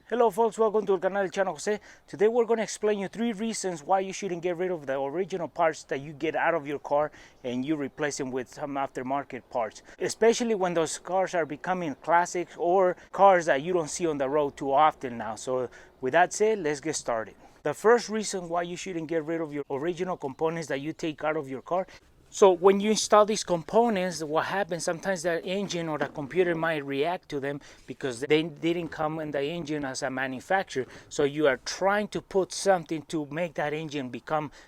Hello folks, welcome to the canal channel Jose. Today we're going to explain you 3 reasons why you shouldn't get rid of the original parts that you get out of your car and you replace them with some aftermarket parts. Especially when those cars are becoming classics or cars that you don't see on the road too often now. So with that said, let's get started. The first reason why you shouldn't get rid of your original components that you take out of your car. So when you install these components, what happens sometimes the engine or the computer might react to them because they didn't come in the engine as a manufacturer. So you are trying to put something to make that engine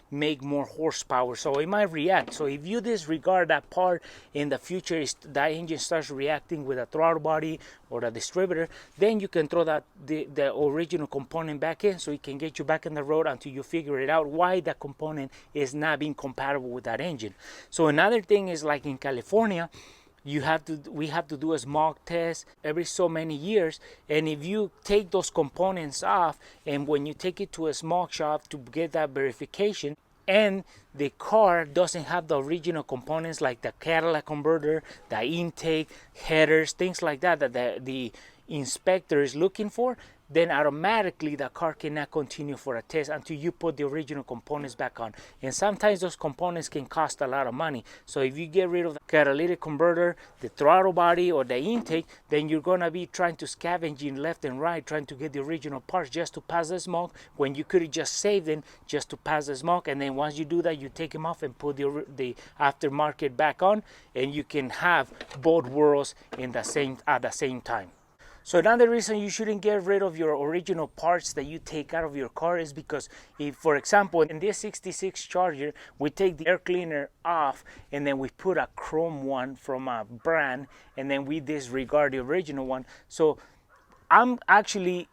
make more horsepower. So it might react. So if you disregard that part in the future, that engine starts reacting with a throttle body or the distributor, then you can throw the original component back in so it can get you back on the road until you figure it out why that component is not being compatible with that engine. So another thing is, like in California, we have to do a smog test every so many years, and if you take those components off and when you take it to a smog shop to get that verification and the car doesn't have the original components like the catalytic converter, the intake, headers, things like that the inspector is looking for, then automatically the car cannot continue for a test until you put the original components back on. And sometimes those components can cost a lot of money. So if you get rid of the catalytic converter, the throttle body, or the intake, then you're gonna be trying to scavenge in left and right, trying to get the original parts just to pass the smoke, when you could have just saved them just to pass the smoke. And then once you do that, you take them off and put the aftermarket back on, and you can have both worlds at the same time. So another reason you shouldn't get rid of your original parts that you take out of your car is because if, for example, in this 66 Charger, we take the air cleaner off and then we put a chrome one from a brand and then we disregard the original one. So I'm actually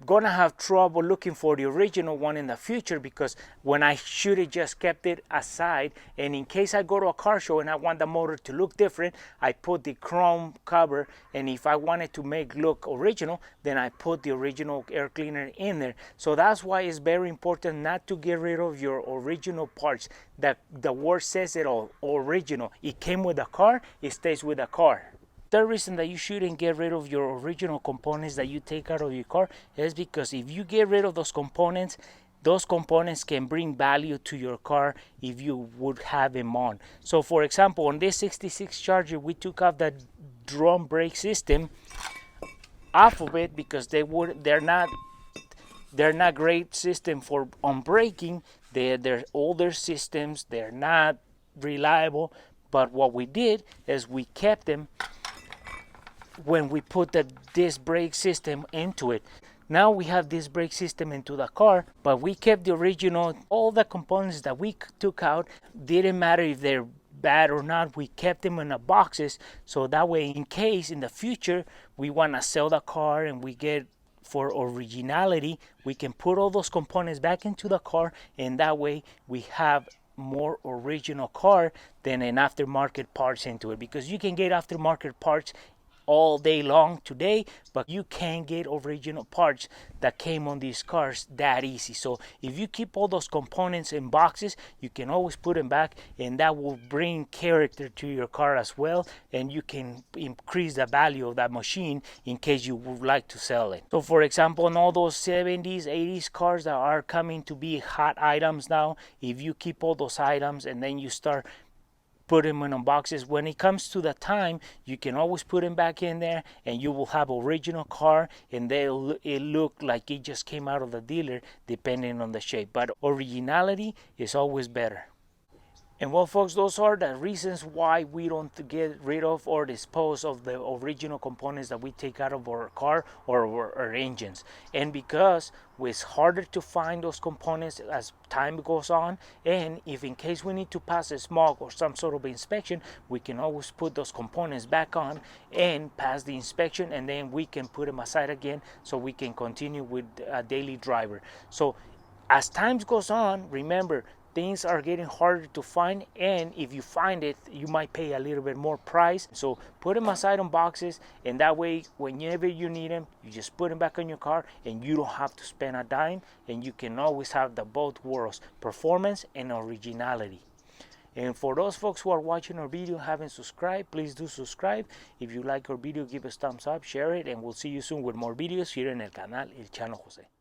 gonna have trouble looking for the original one in the future, because when I should have just kept it aside, and in case I go to a car show and I want the motor to look different, I put the chrome cover, and if I want it to look original, then I put the original air cleaner in there. So that's why it's very important not to get rid of your original parts. That the word says it all, original. It came with the car, it stays with the car. The reason that you shouldn't get rid of your original components that you take out of your car is because if you get rid of those components can bring value to your car if you would have them on. So for example, on this 66 Charger, we took off the drum brake system off of it because they're not great system for on braking. They're older systems, they're not reliable. But what we did is we kept them when we put the disc brake system into it. Now we have this brake system into the car, but we kept the original. All the components that we took out, didn't matter if they're bad or not, we kept them in the boxes, so that way in case in the future we want to sell the car and we get for originality, we can put all those components back into the car, and that way we have more original car than an aftermarket parts into it, because you can get aftermarket parts all day long today, but you can't get original parts that came on these cars that easy. So if you keep all those components in boxes, you can always put them back, and that will bring character to your car as well, and you can increase the value of that machine in case you would like to sell it. So for example, in all those 70s 80s cars that are coming to be hot items now, if you keep all those items and then you start put them in boxes, when it comes to the time, you can always put them back in there, and you will have original car, and it look like it just came out of the dealer, depending on the shape. But originality is always better. And well, folks, those are the reasons why we don't get rid of or dispose of the original components that we take out of our car or our engines. And because it's harder to find those components as time goes on, and if in case we need to pass a smog or some sort of inspection, we can always put those components back on and pass the inspection, and then we can put them aside again so we can continue with a daily driver. So as time goes on, remember, things are getting harder to find, and if you find it, you might pay a little bit more price. So put them aside on boxes, and that way whenever you need them, you just put them back on your car, and you don't have to spend a dime, and you can always have the both worlds, performance and originality. And for those folks who are watching our video haven't subscribed, please do subscribe. If you like our video, give us thumbs up, share it, and we'll see you soon with more videos here en el canal El Chano Jose.